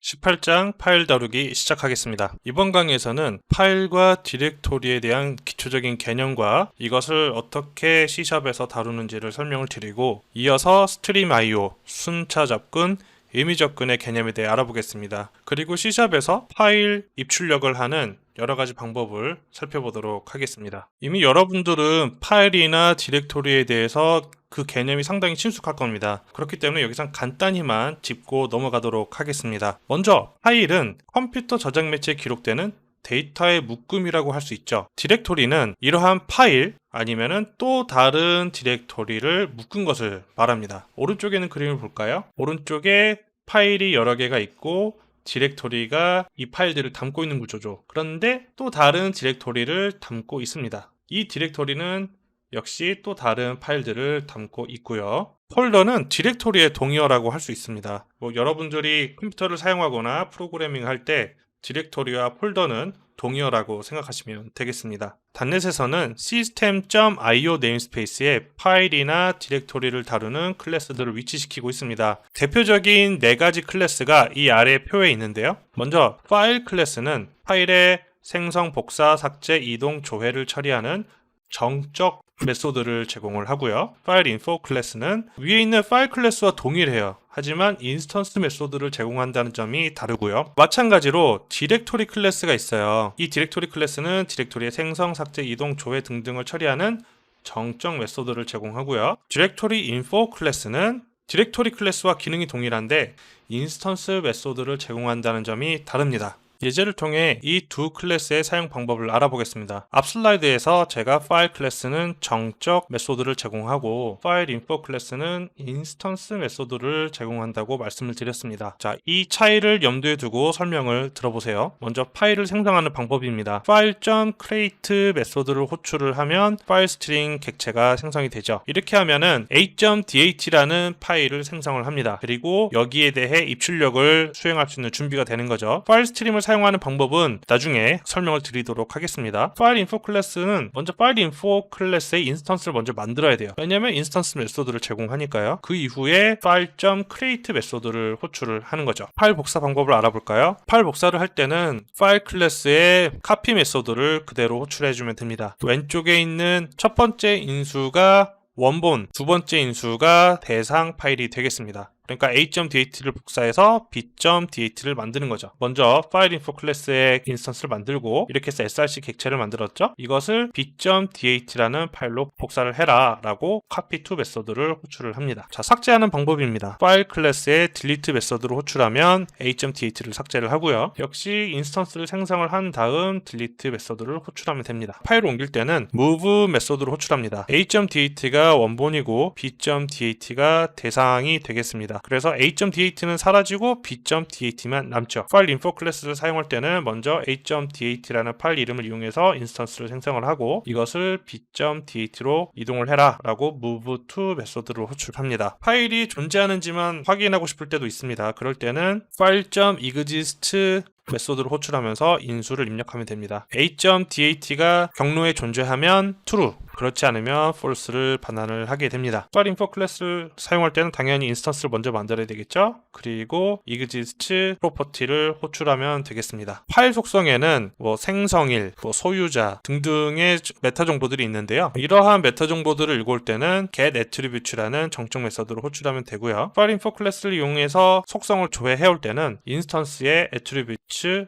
18장 파일 다루기 시작하겠습니다. 이번 강의에서는 파일과 디렉토리에 대한 기초적인 개념과 이것을 어떻게 C샵에서 다루는지를 설명을 드리고, 이어서 스트림 I/O, 순차 접근, 의미 접근의 개념에 대해 알아보겠습니다. 그리고 C샵에서 파일 입출력을 하는 여러가지 방법을 살펴보도록 하겠습니다. 이미 여러분들은 파일이나 디렉토리에 대해서 그 개념이 상당히 친숙할 겁니다. 그렇기 때문에 여기선 간단히만 짚고 넘어가도록 하겠습니다. 먼저 파일은 컴퓨터 저장 매체에 기록되는 데이터의 묶음이라고 할 수 있죠. 디렉토리는 이러한 파일 아니면은 또 다른 디렉토리를 묶은 것을 말합니다. 오른쪽에는 그림을 볼까요? 오른쪽에 파일이 여러 개가 있고 디렉토리가 이 파일들을 담고 있는 구조죠. 그런데 또 다른 디렉토리를 담고 있습니다. 이 디렉토리는 역시 또 다른 파일들을 담고 있고요. 폴더는 디렉토리의 동의어라고 할 수 있습니다. 여러분들이 컴퓨터를 사용하거나 프로그래밍 할 때 디렉토리와 폴더는 동의어라고 생각하시면 되겠습니다. 단넷에서는 system.io 네임스페이스에 파일이나 디렉토리를 다루는 클래스들을 위치시키고 있습니다. 대표적인 4가지 클래스가 이 아래 표에 있는데요. 먼저 파일 클래스는 파일의 생성, 복사, 삭제, 이동, 조회를 처리하는 정적 메소드를 제공을 하고요. 파일 인포 클래스는 위에 있는 파일 클래스와 동일해요. 하지만 인스턴스 메소드를 제공한다는 점이 다르고요. 마찬가지로 디렉토리 클래스가 있어요. 이 디렉토리 클래스는 디렉토리의 생성, 삭제, 이동, 조회 등등을 처리하는 정적 메소드를 제공하고요. 디렉토리 인포 클래스는 디렉토리 클래스와 기능이 동일한데 인스턴스 메소드를 제공한다는 점이 다릅니다. 예제를 통해 이 두 클래스의 사용 방법을 알아보겠습니다. 앞 슬라이드에서 제가 파일 클래스는 정적 메소드를 제공하고 파일 인포 클래스는 인스턴스 메소드를 제공한다고 말씀을 드렸습니다. 자, 이 차이를 염두에 두고 설명을 들어보세요. 먼저 파일을 생성하는 방법입니다. file.create 메소드를 호출을 하면 파일 스트링 객체가 생성이 되죠. 이렇게 하면은 a.dat라는 파일을 생성을 합니다. 그리고 여기에 대해 입출력을 수행할 수 있는 준비가 되는 거죠. 파일 스트림을 사용하는 방법은 나중에 설명을 드리도록 하겠습니다. 파일 인포 클래스는 먼저 파일 인포 클래스의 인스턴스를 먼저 만들어야 돼요. 왜냐면 인스턴스 메소드를 제공하니까요. 그 이후에 file.create 메소드를 호출을 하는 거죠. 파일 복사 방법을 알아볼까요? 파일 복사를 할 때는 파일 클래스의 copy 메소드를 그대로 호출해주면 됩니다. 왼쪽에 있는 첫 번째 인수가 원본, 두 번째 인수가 대상 파일이 되겠습니다. 그러니까 a.dat를 복사해서 b.dat를 만드는 거죠. 먼저 파일 인포 클래스의 인스턴스를 만들고 이렇게 해서 src 객체를 만들었죠. 이것을 b.dat라는 파일로 복사를 해라 라고 copy to 메소드를 호출을 합니다. 자, 삭제하는 방법입니다. 파일 클래스의 delete 메소드를 호출하면 a.dat를 삭제를 하고요. 역시 인스턴스를 생성을 한 다음 delete 메소드를 호출하면 됩니다. 파일을 옮길 때는 move 메소드를 호출합니다. a.dat가 원본이고 b.dat가 대상이 되겠습니다. 그래서 a.dat는 사라지고 b.dat만 남죠. 파일 인포 클래스를 사용할 때는 먼저 a.dat라는 파일 이름을 이용해서 인스턴스를 생성을 하고 이것을 b.dat로 이동을 해라 라고 move to 메소드를 호출합니다. 파일이 존재하는지만 확인하고 싶을 때도 있습니다. 그럴 때는 file.exist 메소드를 호출하면서 인수를 입력하면 됩니다. a.dat가 경로에 존재하면 true, 그렇지 않으면 false를 반환을 하게 됩니다. 파일 인포 클래스를 사용할 때는 당연히 인스턴스를 먼저 만들어야 되겠죠. 그리고 exist 프로퍼티를 호출하면 되겠습니다. 파일 속성에는 생성일, 소유자 등등의 메타 정보들이 있는데요. 이러한 메타 정보들을 읽어올 때는 get attribute라는 정적 메소드를 호출하면 되고요. 파일 인포 클래스를 이용해서 속성을 조회해올 때는 인스턴스의 attribute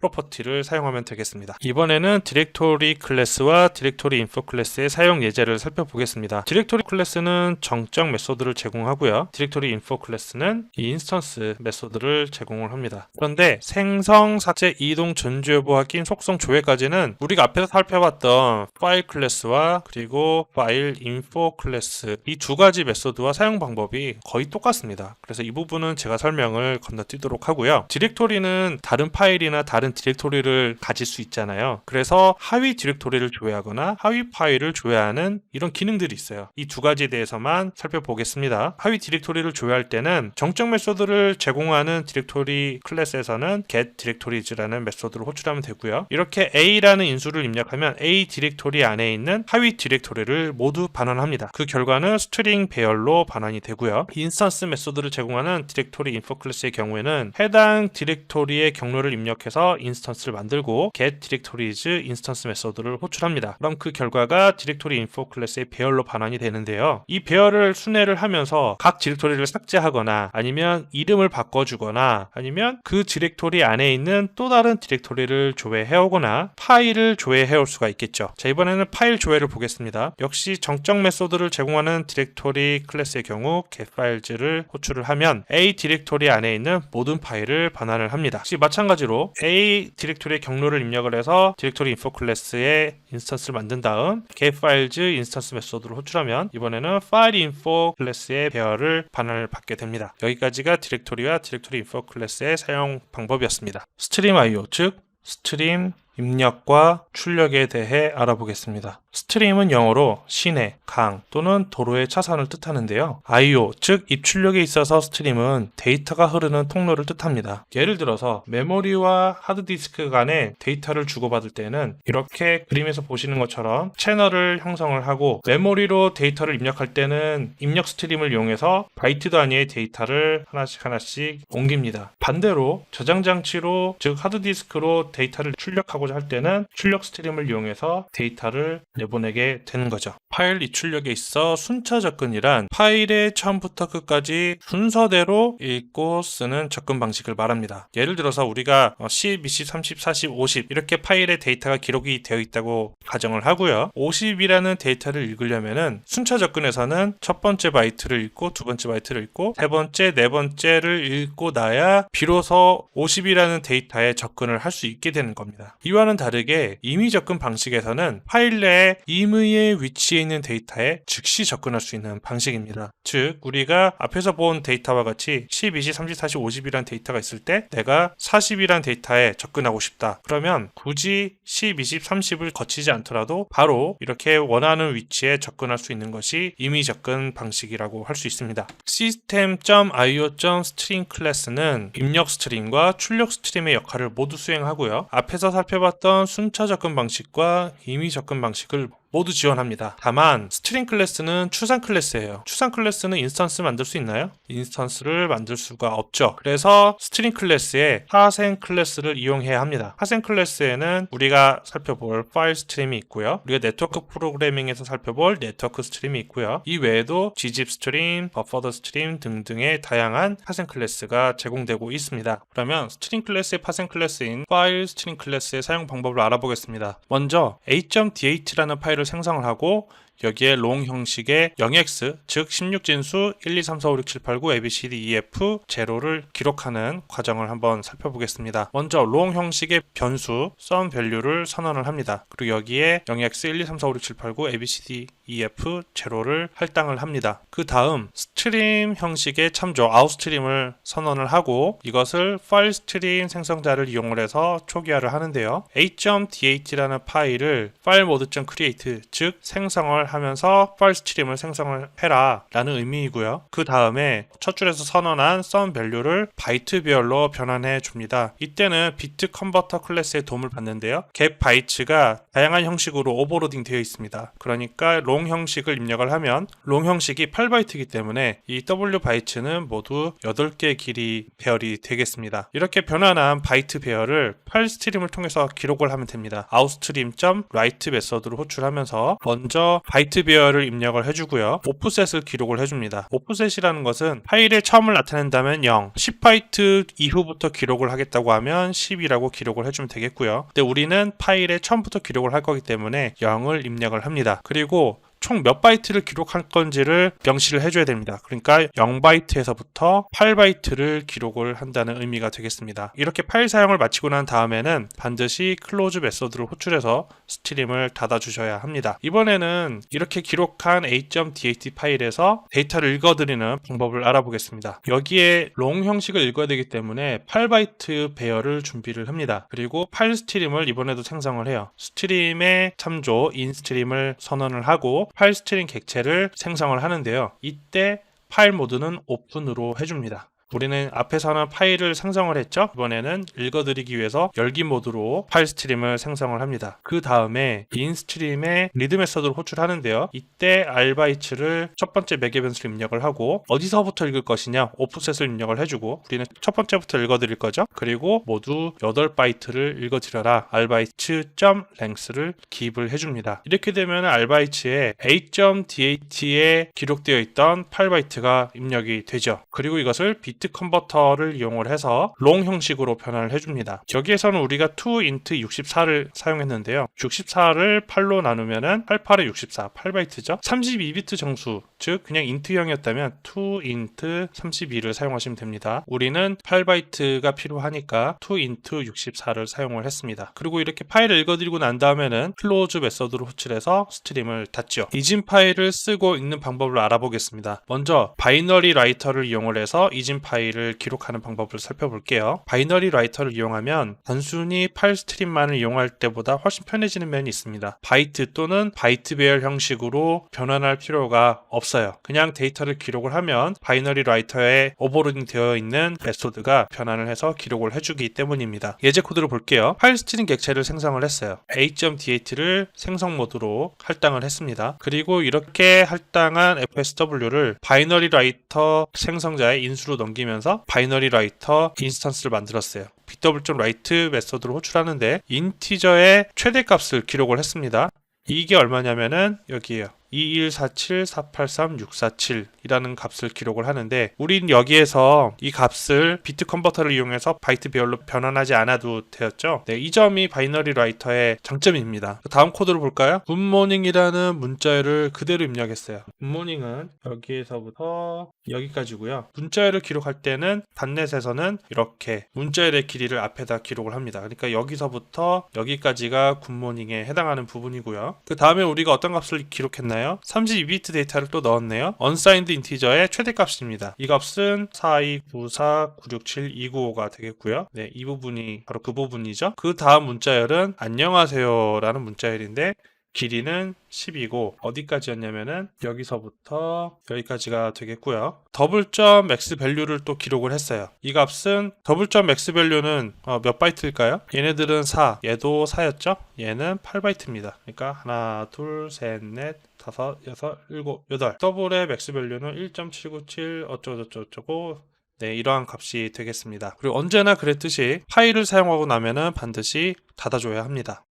프로퍼티를 사용하면 되겠습니다. 이번에는 디렉토리 클래스와 디렉토리 인포 클래스의 사용 예제를 살펴보겠습니다. 디렉토리 클래스는 정적 메소드를 제공하고요. 디렉토리 인포 클래스는 인스턴스 메소드를 제공을 합니다. 그런데 생성, 삭제, 이동, 전주 여부 확인, 속성 조회까지는 우리가 앞에서 살펴봤던 파일 클래스와 그리고 파일 인포 클래스 이 두 가지 메소드와 사용 방법이 거의 똑같습니다. 그래서 이 부분은 제가 설명을 건너뛰도록 하고요. 디렉토리는 다른 파일이나 다른 디렉토리를 가질 수 있잖아요. 그래서 하위 디렉토리를 조회하거나 하위 파일을 조회하는 하는 이런 기능들이 있어요. 이 두 가지에 대해서만 살펴보겠습니다. 하위 디렉토리를 조회할 때는 정적 메소드를 제공하는 디렉토리 클래스에서는 get directories라는 메소드를 호출하면 되고요. 이렇게 A라는 인수를 입력하면 A 디렉토리 안에 있는 하위 디렉토리를 모두 반환합니다. 그 결과는 스트링 배열로 반환이 되고요. 인스턴스 메소드를 제공하는 디렉토리 인포 클래스의 경우에는 해당 디렉토리의 경로를 입력해서 인스턴스를 만들고 get directories 인스턴스 메소드를 호출합니다. 그럼 그 결과가 디렉토리 인포 클래스의 배열로 반환이 되는데요. 이 배열을 순회를 하면서 각 디렉토리를 삭제하거나 아니면 이름을 바꿔주거나 아니면 그 디렉토리 안에 있는 또 다른 디렉토리를 조회해오거나 파일을 조회해올 수가 있겠죠. 자, 이번에는 파일 조회를 보겠습니다. 역시 정적 메소드를 제공하는 디렉토리 클래스의 경우 getFiles를 호출을 하면 A 디렉토리 안에 있는 모든 파일을 반환을 합니다. 역시 마찬가지로 A 디렉토리의 경로를 입력을 해서 디렉토리 인포 클래스의 인스턴스를 만든 다음 getFiles 인스턴스 메소드를 호출하면 이번에는 파일 인포 클래스의 배열을 반환을 받게 됩니다. 여기까지가 디렉토리와 디렉토리 인포 클래스의 사용 방법이었습니다. 스트림 IO, 즉 스트림 입력과 출력에 대해 알아보겠습니다. 스트림은 영어로 시내, 강 또는 도로의 차선을 뜻하는데요. IO, 즉 입출력에 있어서 스트림은 데이터가 흐르는 통로를 뜻합니다. 예를 들어서 메모리와 하드디스크 간에 데이터를 주고받을 때는 이렇게 그림에서 보시는 것처럼 채널을 형성을 하고 메모리로 데이터를 입력할 때는 입력 스트림을 이용해서 바이트 단위의 데이터를 하나씩 옮깁니다. 반대로 저장 장치로, 즉 하드디스크로 데이터를 출력하고자 할 때는 출력 스트림을 이용해서 데이터를 내보내게 되는 거죠. 파일 입출력에 있어 순차 접근이란 파일의 처음부터 끝까지 순서대로 읽고 쓰는 접근 방식을 말합니다. 예를 들어서 우리가 10, 20, 30, 40, 50 이렇게 파일의 데이터가 기록이 되어 있다고 가정을 하고요. 50이라는 데이터를 읽으려면은 순차 접근에서는 첫 번째 바이트를 읽고 두 번째 바이트를 읽고 세 번째, 네 번째를 읽고 나야 비로소 50이라는 데이터에 접근을 할 수 있게 되는 겁니다. 이와는 다르게 임의 접근 방식에서는 파일 내에 임의의 위치에 있는 데이터에 즉시 접근할 수 있는 방식입니다. 즉 우리가 앞에서 본 데이터와 같이 10, 20, 30, 40, 50이라는 데이터가 있을 때 내가 40이라는 데이터에 접근하고 싶다. 그러면 굳이 10, 20, 30을 거치지 않더라도 바로 이렇게 원하는 위치에 접근할 수 있는 것이 임의 접근 방식이라고 할 수 있습니다. system.io.string 클래스는 입력 스트림과 출력 스트림의 역할을 모두 수행하고요. 앞에서 살펴봤던 순차 접근 방식과 임의 접근 방식을 모두 지원합니다. 다만 스트링 클래스는 추상 클래스예요. 추상 클래스는 인스턴스 만들 수 있나요? 인스턴스를 만들 수가 없죠. 그래서 스트링 클래스에 하생 클래스를 이용해야 합니다. 하생 클래스에는 우리가 살펴볼 파일 스트림이 있고요. 우리가 네트워크 프로그래밍에서 살펴볼 네트워크 스트림이 있고요. 이 외에도 gzip 스트림, 버퍼드 스트림 등등의 다양한 하생 클래스가 제공되고 있습니다. 그러면 스트링 클래스의 파생 클래스인 파일 스트링 클래스의 사용 방법을 알아보겠습니다. 먼저 a.dat라는 파일을 생성을 하고 여기에 long 형식의 0x 즉 16진수 1, 2, 3, 4, 5, 6, 7, 8, 9 ABCDEF 제로를 기록하는 과정을 한번 살펴보겠습니다. 먼저 long 형식의 변수 sum value를 선언을 합니다. 그리고 여기에 0x 1, 2, 3, 4, 5, 6, 7, 8, 9 ABCDEF 제로를 할당을 합니다. 그 다음 스트림 형식의 참조 outstream을 선언을 하고 이것을 파일 스트림 생성자를 이용을 해서 초기화를 하는데요. a.dat라는 파일을 filemode.create 즉 생성을 하면서 파일 스트림을 생성을 해라 라는 의미이고요. 그 다음에 첫 줄에서 선언한 sum value를 바이트 배열로 변환해 줍니다. 이때는 비트 컨버터 클래스의 도움을 받는데요. get bytes가 다양한 형식으로 오버로딩 되어 있습니다. 그러니까 long 형식을 입력을 하면 long 형식이 8바이트이기 때문에 이 w 바이트는 모두 8개의 길이 배열이 되겠습니다. 이렇게 변환한 바이트 배열을 파일 스트림을 통해서 기록을 하면 됩니다. outstream.write 메서드로 호출하면서 먼저 바이트 배열을 입력을 해주고요. 오프셋을 기록을 해줍니다. 오프셋이라는 것은 파일의 처음을 나타낸다면 0, 10바이트 이후부터 기록을 하겠다고 하면 10이라고 기록을 해주면 되겠고요. 근데 우리는 파일의 처음부터 기록을 할 거기 때문에 0을 입력을 합니다. 그리고 총 몇 바이트를 기록할 건지를 명시를 해줘야 됩니다. 그러니까 0바이트에서부터 8바이트를 기록을 한다는 의미가 되겠습니다. 이렇게 파일 사용을 마치고 난 다음에는 반드시 클로즈 메서드를 호출해서 스트림을 닫아주셔야 합니다. 이번에는 이렇게 기록한 a.dat 파일에서 데이터를 읽어드리는 방법을 알아보겠습니다. 여기에 long 형식을 읽어야 되기 때문에 8바이트 배열을 준비를 합니다. 그리고 파일 스트림을 이번에도 생성을 해요. 스트림의 참조 inStream을 선언을 하고 파일 스트링 객체를 생성을 하는데요. 이때 파일 모드는 오픈으로 해줍니다. 우리는 앞에서는 파일을 생성을 했죠. 이번에는 읽어드리기 위해서 열기 모드로 파일 스트림을 생성을 합니다. 그 다음에 인스트림에 리드 메서드를 호출하는데요. 이때 알바이츠를 첫 번째 매개 변수로 입력을 하고 어디서부터 읽을 것이냐 오프셋을 입력을 해주고 우리는 첫 번째부터 읽어드릴 거죠. 그리고 모두 8바이트를 읽어드려라 알바이츠.length를 기입을 해줍니다. 이렇게 되면 알바이츠에 a.dat에 기록되어 있던 8바이트가 입력이 되죠. 그리고 이것을 비트 컨버터를 이용을 해서 롱 형식으로 변환을 해줍니다. 여기에서는 우리가 2int 64를 사용했는데요. 64를 8로 나누면은 88에 64, 8바이트죠. 32비트 정수, 즉 그냥 int형이었다면 2int 32를 사용하시면 됩니다. 우리는 8바이트가 필요하니까 2int 64를 사용을 했습니다. 그리고 이렇게 파일을 읽어드리고 난 다음에는 close 메서드로 호출해서 스트림을 닫죠. 이진 파일을 쓰고 읽는 방법을 알아보겠습니다. 먼저 바이너리 라이터를 이용을 해서 이진 파일을 기록하는 방법을 살펴볼게요. 바이너리 라이터를 이용하면 단순히 파일 스트림만을 이용할 때보다 훨씬 편해지는 면이 있습니다. 바이트 또는 바이트 배열 형식으로 변환할 필요가 없어요. 그냥 데이터를 기록을 하면 바이너리 라이터에 오버로딩 되어 있는 메소드가 변환을 해서 기록을 해주기 때문입니다. 예제 코드를 볼게요. 파일 스트링 객체를 생성을 했어요. a.dat를 생성 모드로 할당을 했습니다. 그리고 이렇게 할당한 fsw를 바이너리 라이터 생성자의 인수로 넘기면서 바이너리 라이터 인스턴스를 만들었어요. bw.write 메소드로 호출하는데 인티저의 최대값을 기록을 했습니다. 이게 얼마냐면은 여기에요. 2147483,647 이라는 값을 기록을 하는데 우린 여기에서 이 값을 비트 컨버터를 이용해서 바이트 배열로 변환하지 않아도 되었죠. 네, 이 점이 바이너리 라이터의 장점입니다. 다음 코드를 볼까요? 굿모닝이라는 문자열을 그대로 입력했어요. 굿모닝은 여기에서부터 여기까지고요. 문자열을 기록할 때는 단넷에서는 이렇게 문자열의 길이를 앞에다 기록을 합니다. 그러니까 여기서부터 여기까지가 굿모닝에 해당하는 부분이고요. 그 다음에 우리가 어떤 값을 기록했나요? 32비트 데이터를 또 넣었네요. unsigned 인티저의 최대값입니다. 이 값은 42949672955가 되겠고요. 네, 이 부분이 바로 그 부분이죠. 그 다음 문자열은 안녕하세요 라는 문자열인데 길이는 10이고 어디까지였냐면은 여기서부터 여기까지가 되겠고요. 더블점 맥스 밸류를 또 기록을 했어요. 이 값은 더블점 맥스 밸류는 몇 바이트일까요? 얘네들은 4, 얘도 4였죠? 얘는 8바이트입니다. 그러니까 하나, 둘, 셋, 넷, 다섯, 여섯, 일곱, 여덟. 더블의 맥스 밸류는 1.797 어쩌고저쩌고 네, 이러한 값이 되겠습니다. 그리고 언제나 그랬듯이 파일을 사용하고 나면은 반드시 닫아줘야 합니다.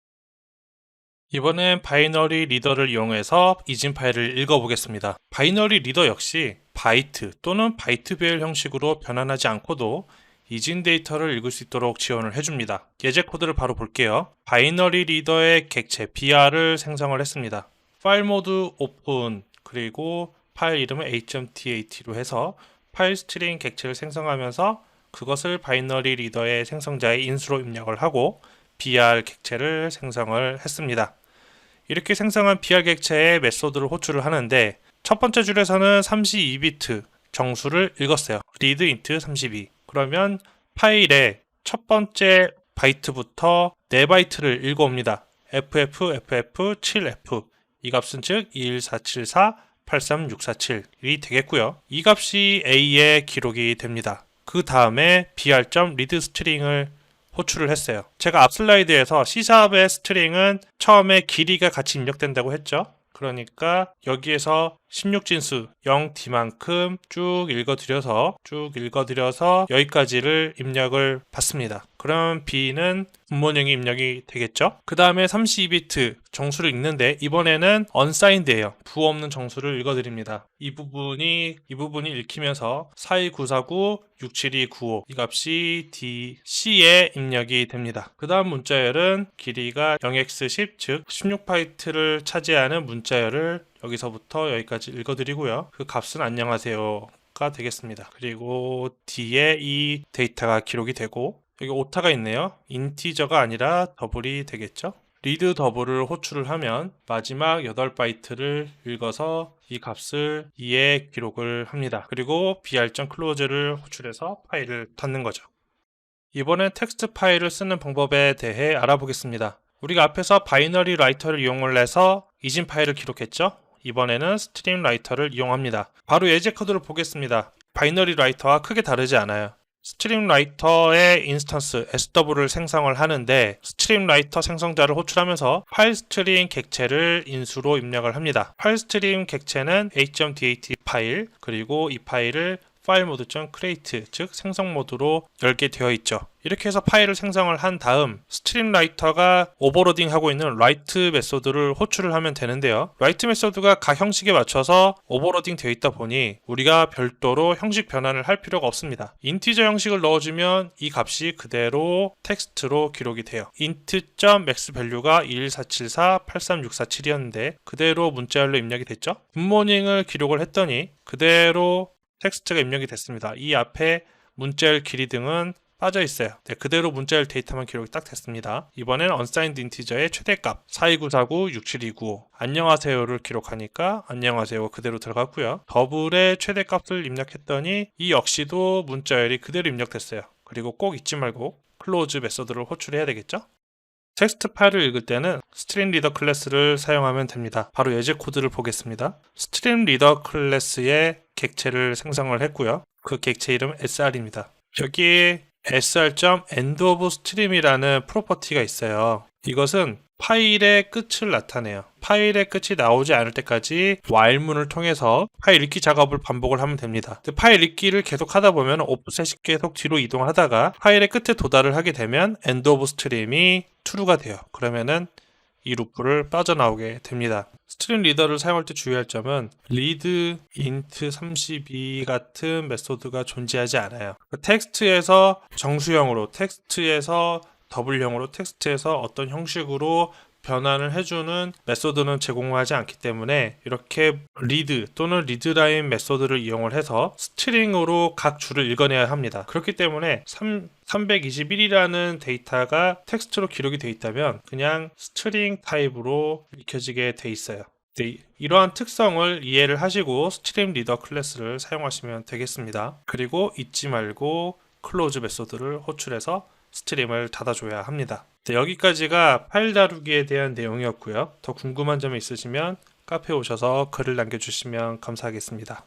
이번엔 바이너리 리더를 이용해서 이진 파일을 읽어보겠습니다. 바이너리 리더 역시 바이트 또는 바이트 배열 형식으로 변환하지 않고도 이진 데이터를 읽을 수 있도록 지원을 해줍니다. 예제 코드를 바로 볼게요. 바이너리 리더의 객체 br을 생성을 했습니다. 파일 모드 오픈 그리고 파일 이름을 a.dat로 해서 파일 스트링 객체를 생성하면서 그것을 바이너리 리더의 생성자의 인수로 입력을 하고 br 객체를 생성을 했습니다. 이렇게 생성한 br 객체의 메소드를 호출을 하는데 첫 번째 줄에서는 32비트 정수를 읽었어요. read int 32. 그러면 파일의 첫 번째 바이트부터 4바이트를 읽어옵니다. ff7f 이 값은 즉 21474-83647이 되겠고요. 이 값이 A에 기록이 됩니다. 그 다음에 br.read 스트링을 호출을 했어요. 제가 앞 슬라이드에서 C샵의 스트링은 처음에 길이가 같이 입력된다고 했죠. 그러니까 여기에서 16진수 0D만큼 쭉 읽어드려서 여기까지를 입력을 받습니다. 그럼 B는 굿모닝이 입력이 되겠죠. 그 다음에 32비트 정수를 읽는데 이번에는 unsigned예요. 부 없는 정수를 읽어드립니다. 이 부분이 읽히면서 42949-67295 이 값이 C에 입력이 됩니다. 그 다음 문자열은 길이가 0x10 즉 16바이트를 차지하는 문자열을 여기서부터 여기까지 읽어드리고요. 그 값은 안녕하세요가 되겠습니다. 그리고 D에 이 데이터가 기록이 되고 여기 오타가 있네요. 인티저가 아니라 더블이 되겠죠. 리드 더블을 호출을 하면 마지막 8바이트를 읽어서 이 값을 2에 기록을 합니다. 그리고 br.close를 호출해서 파일을 닫는 거죠. 이번엔 텍스트 파일을 쓰는 방법에 대해 알아보겠습니다. 우리가 앞에서 바이너리 라이터를 이용을 해서 이진 파일을 기록했죠. 이번에는 스트림 라이터를 이용합니다. 바로 예제 코드를 보겠습니다. 바이너리 라이터와 크게 다르지 않아요. 스트림 라이터의 인스턴스 SW를 생성을 하는데 스트림 라이터 생성자를 호출하면서 파일 스트림 객체를 인수로 입력을 합니다. 파일 스트림 객체는 h.dat 파일, 그리고 이 파일을 파일 모드.create, 즉 생성 모드로 열게 되어 있죠. 이렇게 해서 파일을 생성을 한 다음 스트림 라이터가 오버로딩 하고 있는 write 메소드를 호출을 하면 되는데요. write 메소드가 각 형식에 맞춰서 오버로딩 되어 있다 보니 우리가 별도로 형식 변환을 할 필요가 없습니다. 인티저 형식을 넣어주면 이 값이 그대로 텍스트로 기록이 돼요. int.max value가 21474-83647이었는데 그대로 문자열로 입력이 됐죠. 굿모닝을 기록을 했더니 그대로 텍스트가 입력이 됐습니다. 이 앞에 문자열 길이 등은 빠져 있어요. 네, 그대로 문자열 데이터만 기록이 딱 됐습니다. 이번에는 unsigned 인티저의 최대값 4294967295 안녕하세요를 기록하니까 안녕하세요 그대로 들어갔고요. 더블의 최대값을 입력했더니 이 역시도 문자열이 그대로 입력됐어요. 그리고 꼭 잊지 말고 클로즈 메소드를 호출해야 되겠죠? 텍스트 파일을 읽을 때는 스트림 리더 클래스를 사용하면 됩니다. 바로 예제 코드를 보겠습니다. 스트림 리더 클래스의 객체를 생성을 했고요. 그 객체 이름 sr입니다. 여기에 sr.endofstream이라는 프로퍼티가 있어요. 이것은 파일의 끝을 나타내요. 파일의 끝이 나오지 않을 때까지 while문을 통해서 파일 읽기 작업을 반복을 하면 됩니다. 파일 읽기를 계속 하다 보면 오프셋이 계속 뒤로 이동하다가 파일의 끝에 도달을 하게 되면 endofstream이 true가 돼요. 그러면은 이 루프를 빠져나오게 됩니다. 스트림 리더를 사용할 때 주의할 점은 read int 32 같은 메소드가 존재하지 않아요. 텍스트에서 정수형으로, 텍스트에서 더블형으로, 텍스트에서 어떤 형식으로 변환을 해주는 메소드는 제공하지 않기 때문에 이렇게 read 또는 readline 메소드를 이용을 해서 스트링으로 각 줄을 읽어내야 합니다. 그렇기 때문에 321이라는 데이터가 텍스트로 기록이 되어 있다면 그냥 스트링 타입으로 읽혀지게 돼 있어요. 네, 이러한 특성을 이해를 하시고 스트림 리더 클래스를 사용하시면 되겠습니다. 그리고 잊지 말고 클로즈 메소드를 호출해서 스트림을 닫아줘야 합니다. 네, 여기까지가 파일 다루기에 대한 내용이었고요. 더 궁금한 점이 있으시면 카페에 오셔서 글을 남겨주시면 감사하겠습니다.